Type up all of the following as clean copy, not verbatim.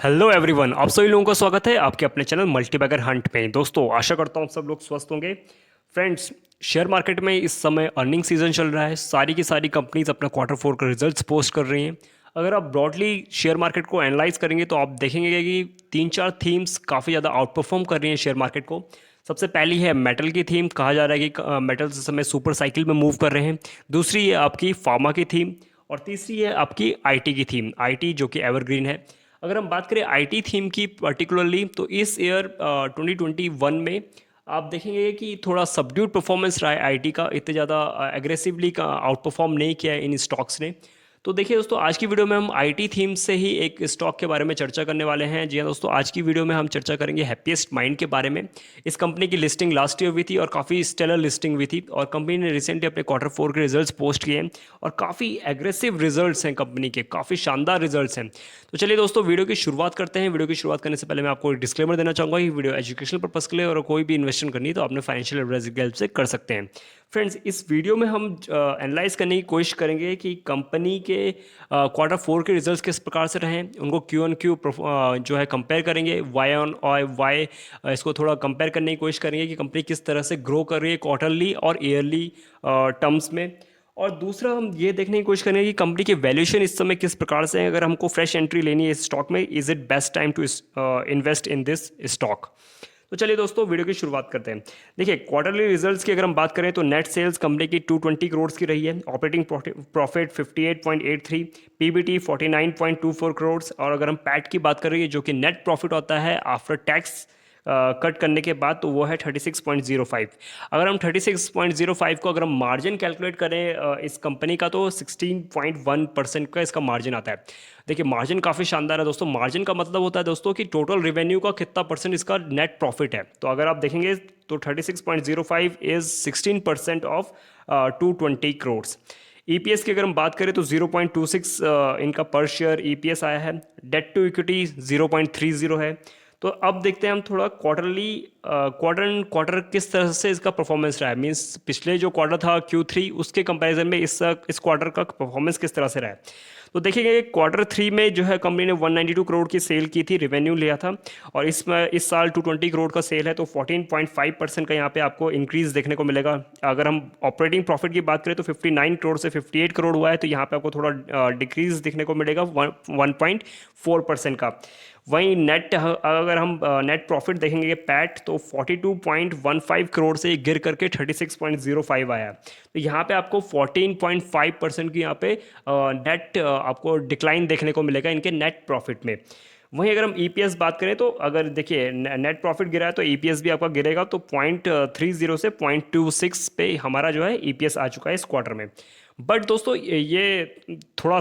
Hello everyone, आप सभी लोगों का स्वागत है आपके अपने चैनल मल्टीबैगर हंट में। दोस्तों, आशा करता हूँ सब लोग स्वस्थ होंगे। फ्रेंड्स, शेयर मार्केट में इस समय अर्निंग सीजन चल रहा है। सारी की सारी कंपनीज अपना क्वार्टर फोर का रिजल्ट्स पोस्ट कर रही हैं। अगर आप ब्रॉडली शेयर मार्केट को एनालाइज करेंगे तो आप देखेंगे कि तीन चार थीम्स काफ़ी ज़्यादा आउट परफॉर्म कर रही हैं शेयर मार्केट को। सबसे पहली है मेटल की थीम। कहा जा रहा है कि मेटल इस समय सुपर साइकिल में मूव कर रहे हैं। दूसरी है आपकी फार्मा की थीम और तीसरी है आपकी आईटी की थीम, आईटी जो कि एवरग्रीन है। अगर हम बात करें आईटी थीम की पर्टिकुलरली, तो इस ईयर 2021 में आप देखेंगे कि थोड़ा सबड्यूड परफॉर्मेंस रहा है आईटी का। इतने ज़्यादा एग्रेसिवली का आउट परफॉर्म नहीं किया है इन स्टॉक्स ने। तो देखिए दोस्तों, आज की वीडियो में हम आईटी थीम से ही एक स्टॉक के बारे में चर्चा करने वाले हैं। जी हाँ दोस्तों, आज की वीडियो में हम चर्चा करेंगे हैप्पीएस्ट माइंड के बारे में। इस कंपनी की लिस्टिंग लास्ट ईयर हुई थी और काफ़ी स्टेलर लिस्टिंग हुई थी, और कंपनी ने रिसेंटली अपने क्वार्टर फोर के रिजल्ट्स पोस्ट किए हैं और काफ़ी एग्रेसिव रिजल्ट्स हैं कंपनी के, काफ़ी शानदार रिजल्ट्स हैं। तो चलिए दोस्तों, वीडियो की शुरुआत करते हैं। वीडियो की शुरुआत करने से पहले मैं आपको एक डिस्क्लेमर देना चाहूँगा कि वीडियो एजुकेशनल पर्पस के लिए, और कोई भी इन्वेस्टमेंट करनी है तो अपने फाइनेंशियल एडवाइजर की हेल्प से कर सकते हैं। फ्रेंड्स, इस वीडियो में हम एनालाइज करने की कोशिश करेंगे कि कंपनी के क्वार्टर फोर के रिजल्ट्स किस प्रकार से रहे, उनको क्यू ऑन क्यू जो है कंपेयर करेंगे, वाई ऑन वाई इसको थोड़ा कंपेयर करने की कोशिश करेंगे कि कंपनी किस तरह से ग्रो कर रही है क्वार्टरली और ईयरली टर्म्स में। और दूसरा, हम ये देखने की कोशिश करेंगे कि कंपनी की वैल्यूएशन इस समय किस प्रकार से है। अगर हमको फ्रेश एंट्री लेनी है इस स्टॉक में, is it best time to invest in this stock. तो चलिए दोस्तों, वीडियो की शुरुआत करते हैं। देखिए, क्वार्टरली रिजल्ट्स की अगर हम बात करें तो नेट सेल्स कंपनी की 220 करोड़ की रही है, ऑपरेटिंग प्रॉफिट 58.83, पीबीटी 49.24 करोड़, और अगर हम पैट की बात करें जो कि नेट प्रॉफिट होता है आफ्टर टैक्स कट करने के बाद, तो वो है 36.05। अगर हम 36.05 को अगर हम मार्जिन कैलकुलेट करें इस कंपनी का, तो 16.1% का इसका मार्जिन आता है। देखिए, मार्जिन काफ़ी शानदार है दोस्तों। मार्जिन का मतलब होता है दोस्तों कि टोटल रेवेन्यू का कितना परसेंट इसका नेट प्रॉफिट है। तो अगर आप देखेंगे तो 36.05 इज 16% ऑफ 220 करोड़। ईपीएस की अगर हम बात करें तो 0.26 इनका पर शेयर ईपीएस आया है। डेट टू इक्विटी 0.30 है। तो अब देखते हैं हम थोड़ा क्वार्टर किस तरह से इसका परफॉर्मेंस रहा है। मीन्स पिछले जो क्वार्टर था Q3, उसके कंपैरिजन में इस क्वार्टर का परफॉर्मेंस किस तरह से रहा है। तो देखिए, क्वार्टर थ्री में जो है कंपनी ने 192 करोड़ की सेल की थी, रेवेन्यू लिया था, और इसमें इस साल 220 करोड़ का सेल है, तो 14.5% का यहाँ पे आपको इंक्रीज देखने को मिलेगा। अगर हम ऑपरेटिंग प्रॉफिट की बात करें तो 59 करोड़ से 58 करोड़ हुआ है, तो यहाँ पे आपको थोड़ा डिक्रीज देखने को मिलेगा 1.4% का। वहीं नेट, अगर हम नेट प्रॉफिट देखेंगे पैट, तो 42.15 करोड़ से गिर करके 36.05 आया। तो यहाँ पे आपको 14.5% की यहाँ पे नेट आपको डिक्लाइन देखने को मिलेगा इनके नेट प्रॉफिट में। वहीं अगर हम ईपीएस बात करें तो अगर देखिए नेट प्रॉफिट गिरा है तो ईपीएस भी आपका गिरेगा, तो 0.30 से 0.26 पे हमारा जो है ईपीएस आ चुका है इस क्वार्टर में। बट दोस्तों, ये थोड़ा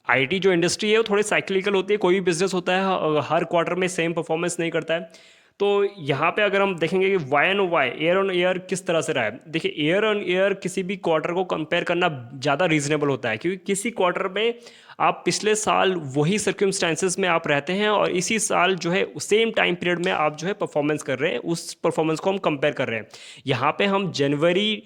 आईटी जो इंडस्ट्री है वो थोड़ी साइक्लिकल होती है। कोई भी बिजनेस होता है हर क्वार्टर में सेम परफॉर्मेंस नहीं करता है। तो यहाँ पे अगर हम देखेंगे कि Y on Y, year on year किस तरह से रहा है। देखिए, ईयर ऑन ईयर किसी भी क्वार्टर को कंपेयर करना ज़्यादा रीजनेबल होता है, क्योंकि किसी क्वार्टर में आप पिछले साल वही सर्कमस्टांसेस में आप रहते हैं और इसी साल जो है सेम टाइम पीरियड में आप जो है परफॉर्मेंस कर रहे हैं, उस परफॉर्मेंस को हम कंपेयर कर रहे हैं। यहाँ पे हम जनवरी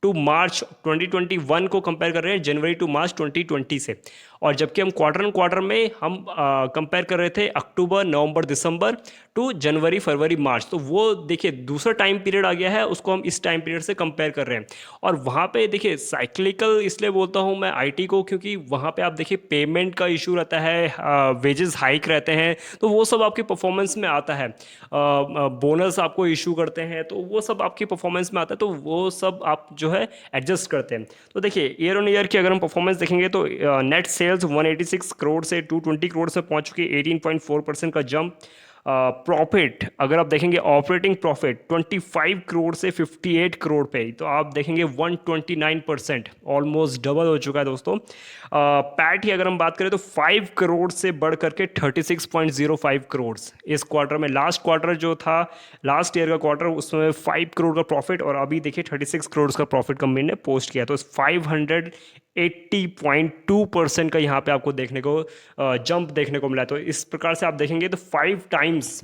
टू मार्च 2021 को कंपेयर कर रहे हैं जनवरी टू मार्च 2020 से, और जबकि हम क्वार्टर में हम कंपेयर कर रहे थे अक्टूबर नवंबर दिसंबर टू जनवरी फरवरी मार्च। तो वो देखिए दूसरा टाइम पीरियड आ गया है, उसको हम इस टाइम पीरियड से कंपेयर कर रहे हैं। और वहाँ पे देखिए साइक्लिकल इसलिए बोलता हूँ मैं आईटी को, क्योंकि वहाँ पे आप देखिए पेमेंट का इशू रहता है, वेजेस हाइक रहते हैं, तो वो सब आपकी परफॉर्मेंस में आता है। बोनस आपको इशू करते हैं, तो वो सब आपकी परफॉर्मेंस में आता है, तो वो सब आप जो है एडजस्ट करते हैं। तो देखिए, ईयर ऑन ईयर की अगर हम परफॉर्मेंस देखेंगे तो नेट सेल्स 186 करोड़ से 220 करोड़ से पहुंच चुकी है, 18.4% का जंप। प्रॉफिट अगर आप देखेंगे ऑपरेटिंग प्रॉफिट 25 करोड़ से 58 करोड़ पे, तो आप देखेंगे 129%, ऑलमोस्ट डबल हो चुका है दोस्तों। पैट ही अगर हम बात करें तो 5 करोड़ से बढ़ करके 36.05 करोड़ इस क्वार्टर में। लास्ट क्वार्टर जो था, लास्ट ईयर का क्वार्टर, उसमें 5 करोड़ का प्रॉफिट, और अभी देखिए 36 करोड़ का प्रॉफिट कंपनी ने पोस्ट किया। तो 580.2% का यहाँ पे आपको देखने को जंप देखने को मिला। तो इस प्रकार से आप देखेंगे तो 5 टाइम्स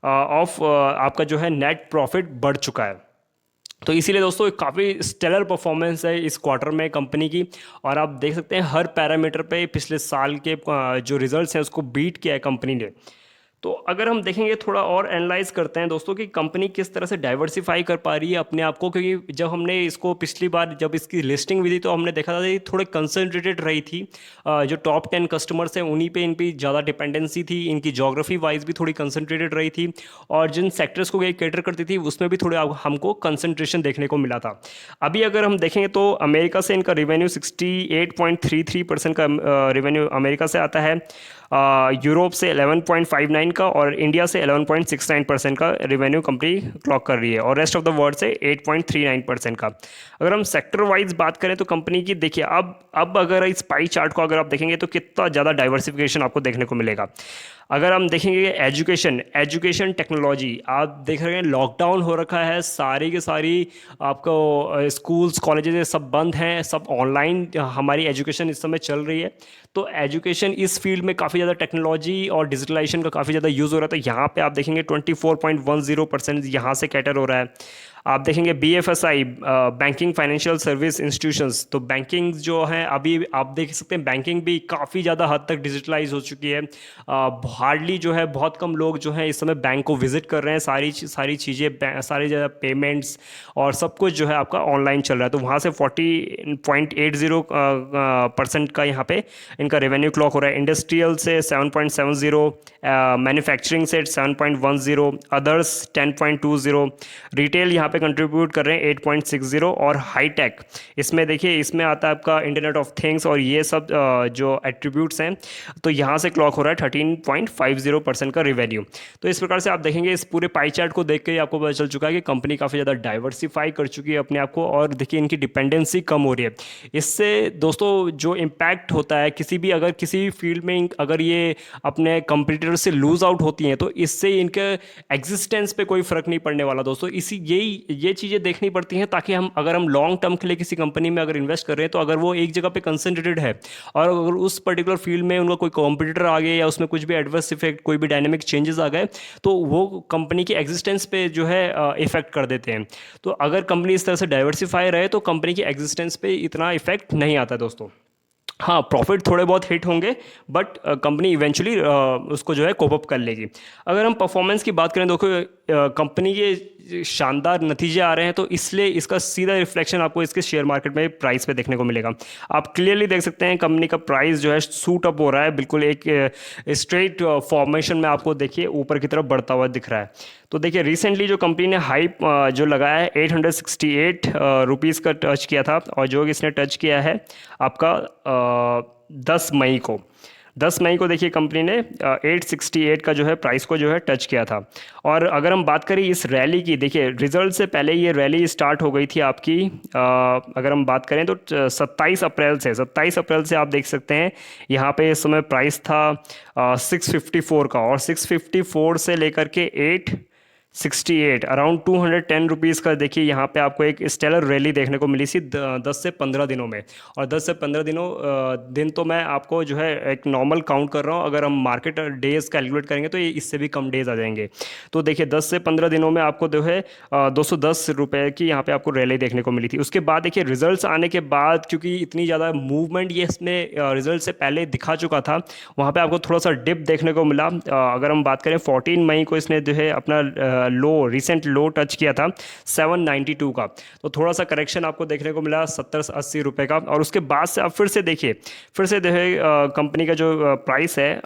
ऑफ आपका जो है नेट प्रॉफिट बढ़ चुका है। तो इसीलिए दोस्तों काफ़ी स्टेलर परफॉर्मेंस है इस क्वार्टर में कंपनी की। और आप देख सकते हैं हर पैरामीटर पे पिछले साल के जो रिजल्ट्स हैं उसको बीट किया है कंपनी ने। तो अगर हम देखेंगे थोड़ा और एनालाइज करते हैं दोस्तों कि कंपनी किस तरह से डाइवर्सिफाई कर पा रही है अपने आप को, क्योंकि जब हमने इसको पिछली बार जब इसकी लिस्टिंग हुई थी तो हमने देखा था कि थोड़े कंसंट्रेटेड रही थी। जो टॉप 10 कस्टमर्स हैं उन्हीं पे इन पे ज़्यादा डिपेंडेंसी थी, इनकी जोग्राफी वाइज भी थोड़ी कंसंट्रेटेड रही थी, और जिन सेक्टर्स को ये कैटर करती थी उसमें भी थोड़े हमको कंसंट्रेशन देखने को मिला था। अभी अगर हम देखेंगे तो अमेरिका से इनका रेवेन्यू 68.33% का रेवेन्यू अमेरिका से आता है, यूरोप से 11.59 का, और इंडिया से 11.69% का रेवेन्यू कंपनी क्लॉक कर रही है, और रेस्ट ऑफ द वर्ल्ड से 8.39% का। अगर हम सेक्टर वाइज बात करें तो कंपनी की देखिए अब अगर इस पाई चार्ट को अगर आप देखेंगे तो कितना ज़्यादा डाइवर्सिफिकेशन आपको देखने को मिलेगा। अगर हम देखेंगे एजुकेशन टेक्नोलॉजी, आप देख रहे हैं लॉकडाउन हो रखा है, सारी की सारी आपको स्कूल्स कॉलेजेस सब बंद हैं, सब ऑनलाइन हमारी एजुकेशन इस समय चल रही है। तो एजुकेशन इस फील्ड में काफ़ी ज़्यादा टेक्नोलॉजी और डिजिटलाइजेशन का काफ़ी ज़्यादा यूज़ हो रहा है। तो यहाँ पे आप देखेंगे 24.10% यहाँ से कैटर हो रहा है। आप देखेंगे BFSI, banking financial service institutions, तो बैंकिंग जो है अभी आप देख सकते हैं बैंकिंग भी काफ़ी ज़्यादा हद तक डिजिटलाइज हो चुकी है। हार्डली जो है बहुत कम लोग जो है इस समय बैंक को विजिट कर रहे हैं, सारी चीज़ें सारी जगह पेमेंट्स और सब कुछ जो है आपका ऑनलाइन चल रहा है। तो वहाँ से 40.80% का यहाँ पे इनका रेवेन्यू क्लॉक हो रहा है। इंडस्ट्रियल से 7.70, मैन्युफैक्चरिंग से 7.10, अदर्स 10.20, रिटेल यहाँ पे कंट्रीब्यूट कर रहे हैं 8.60, और हाईटेक इसमें देखिए इसमें आता है आपका इंटरनेट ऑफ थिंग्स और ये सब जो एट्रीब्यूट्स हैं, तो यहाँ से क्लॉक हो रहा है 13.50% का रेवेन्यू। तो इस प्रकार से आप देखेंगे इस पूरे पाई चार्ट को देख के ही आपको पता चल चुका है कि कंपनी काफ़ी ज़्यादा डाइवर्सिफाई कर चुकी है अपने आप को, और देखिए इनकी डिपेंडेंसी कम हो रही है। इससे दोस्तों जो इम्पैक्ट होता है अगर किसी फील्ड में अगर ये अपने कंपटीटर से लूज आउट होती हैं तो इससे इनके एग्जिस्टेंस पे कोई फ़र्क नहीं पड़ने वाला दोस्तों। ये चीज़ें देखनी पड़ती हैं ताकि अगर हम लॉन्ग टर्म के लिए किसी कंपनी में अगर इन्वेस्ट कर रहे हैं तो अगर वो एक जगह पे कंसंट्रेटेड है और अगर उस पर्टिकुलर फील्ड में उनका कोई कॉम्पिटिटर आ गया या उसमें कुछ भी एडवर्स इफेक्ट कोई भी डायनेमिक चेंजेस आ गए तो वो कंपनी की एग्जिस्टेंस पे जो है इफेक्ट कर देते हैं। तो अगर कंपनी इस तरह से डाइवर्सिफाई रहे तो कंपनी की एग्जिस्टेंस पे इतना इफेक्ट नहीं आता दोस्तों। हाँ, प्रॉफिट थोड़े बहुत हिट होंगे बट कंपनी इवेंचुअली उसको जो है कोप अप कर लेगी। अगर हम परफॉर्मेंस की बात करें देखो कंपनी के शानदार नतीजे आ रहे हैं तो इसलिए इसका सीधा रिफ्लेक्शन आपको इसके शेयर मार्केट में प्राइस पे देखने को मिलेगा। आप क्लियरली देख सकते हैं कंपनी का प्राइस जो है सूट अप हो रहा है, बिल्कुल एक स्ट्रेट फॉर्मेशन में आपको देखिए ऊपर की तरफ बढ़ता हुआ दिख रहा है। तो देखिए रिसेंटली जो कंपनी ने हाइप जो लगाया है 868 रुपीज़ का टच किया था, और जो इसने टच किया है आपका 10 मई को देखिए कंपनी ने 868 का जो है प्राइस को जो है टच किया था। और अगर हम बात करें इस रैली की, देखिए रिजल्ट से पहले ये रैली स्टार्ट हो गई थी आपकी अगर हम बात करें तो 27 अप्रैल से आप देख सकते हैं यहाँ पे इस समय प्राइस था 654 का, और 654 से लेकर के 868 अराउंड 210 रुपीज़ का देखिए यहाँ पे आपको एक स्टेलर रैली देखने को मिली थी 10 से 15 दिनों में। और 10 से 15 दिन तो मैं आपको जो है एक नॉर्मल काउंट कर रहा हूँ, अगर हम मार्केट डेज कैलकुलेट करेंगे तो ये इससे भी कम डेज आ जाएंगे। तो देखिए 10 से 15 दिनों में आपको जो है 210 रुपये की यहाँ पे आपको रैली देखने को मिली थी। उसके बाद देखिए रिजल्ट्स आने के बाद क्योंकि इतनी ज़्यादा मूवमेंट ये इसमें रिजल्ट से पहले दिखा चुका था, वहाँ पर आपको थोड़ा सा डिप देखने को मिला। अगर हम बात करें 14 मई को इसने जो है अपना रिसेंट लो टच किया था 792 का, तो थोड़ा सा करेक्शन आपको देखने को मिला 70-80 रुपये का। और उसके बाद से आप फिर से जो है कंपनी का जो प्राइस है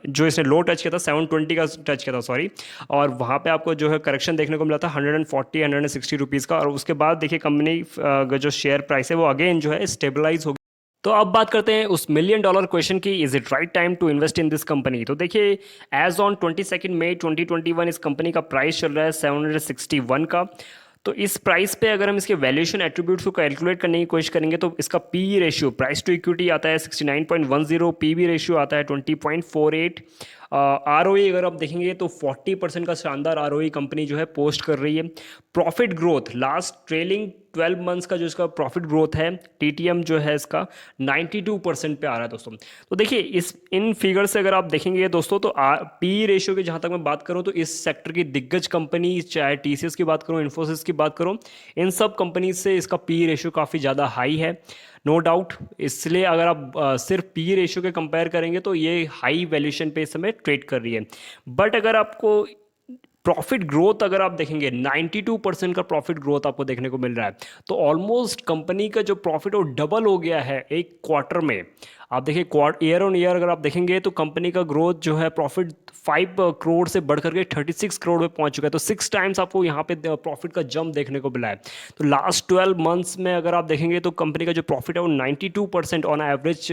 जो इसने लो टच किया था 720 का टच किया था सॉरी, और वहाँ पे आपको जो है करेक्शन देखने को मिला था 140-160 रुपीज़ का। और उसके बाद देखिए कंपनी का जो शेयर प्राइस है वो अगेन जो है स्टेबलाइज हो। तो अब बात करते हैं उस $1 मिलियन क्वेश्चन की, is it right time to invest in this company. तो देखिए एज ऑन 22 मई 2021 इस कंपनी का प्राइस चल रहा है 761 का। तो इस प्राइस पे अगर हम इसके वैल्यूएशन एट्रीब्यूट्स को कैलकुलेट करने की कोशिश करेंगे तो इसका P ratio price to equity आता है 69.10, पीबी रेशियो आता है 20.48, आरओई अगर आप देखेंगे तो 40% का शानदार आरओई कंपनी जो है पोस्ट कर रही है। Profit growth last trailing 12 months का जो इसका प्रॉफिट ग्रोथ है, टीटीएम जो है इसका 92% पे आ रहा है दोस्तों। तो देखिए इन फिगर से अगर आप देखेंगे दोस्तों, तो पी रेशियो की जहाँ तक मैं बात करूँ तो इस सेक्टर की दिग्गज कंपनी, चाहे टीसीएस की बात करूँ, इन्फोसिस की बात करूँ, इन सब कंपनी से इसका पी रेशियो काफ़ी ज़्यादा हाई है, नो डाउट। इसलिए अगर आप सिर्फ पी रेशियो के कंपेयर करेंगे तो ये हाई वैल्यूएशन पे इस समय ट्रेड कर रही है। बट अगर आपको प्रॉफिट ग्रोथ अगर आप देखेंगे, 92% का प्रॉफिट ग्रोथ आपको देखने को मिल रहा है, तो ऑलमोस्ट कंपनी का जो प्रॉफिट वो डबल हो गया है एक क्वार्टर में। आप देखिए ईयर ऑन ईयर अगर आप देखेंगे तो कंपनी का ग्रोथ जो है प्रॉफिट 5 करोड़ से बढ़ करके 36 करोड़ में पहुंच चुका है। तो 6 टाइम्स आपको यहाँ पे प्रॉफिट का जंप देखने को मिला है। तो लास्ट 12 मंथ्स में अगर आप देखेंगे तो कंपनी का जो प्रॉफिट है वो 92% ऑन एवरेज,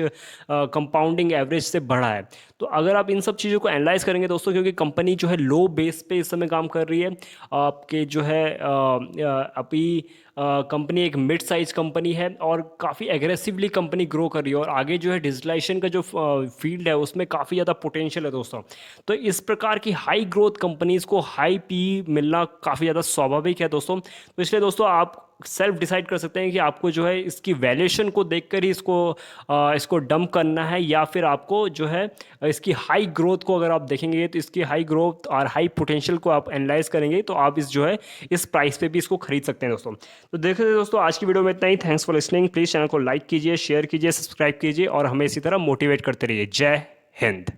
कंपाउंडिंग एवरेज से बढ़ा है। तो अगर आप इन सब चीज़ों को एनालाइज करेंगे दोस्तों, क्योंकि कंपनी जो है लो बेस पे इस समय काम कर रही है, आपके जो है अभी कंपनी एक मिड साइज कंपनी है और काफ़ी एग्रेसिवली कंपनी ग्रो कर रही है, और आगे जो है डिजिटलाइजेशन का जो फील्ड है उसमें काफ़ी ज़्यादा पोटेंशियल है दोस्तों। तो इस प्रकार की हाई ग्रोथ कंपनीज को हाई पी मिलना काफ़ी ज़्यादा स्वाभाविक है दोस्तों। तो इसलिए दोस्तों आप सेल्फ डिसाइड कर सकते हैं कि आपको जो है इसकी वैल्यूएशन को देखकर ही इसको डंप करना है, या फिर आपको जो है इसकी हाई ग्रोथ को अगर आप देखेंगे तो इसकी हाई ग्रोथ और हाई पोटेंशियल को आप एनालाइज करेंगे तो आप इस प्राइस पे भी इसको खरीद सकते हैं दोस्तों। तो देखिए दोस्तों, आज की वीडियो में इतना ही। Thanks for listening. Please channel को लाइक कीजिए, शेयर कीजिए, सब्सक्राइब कीजिए और हमें इसी तरह मोटिवेट करते रहिए। जय हिंद।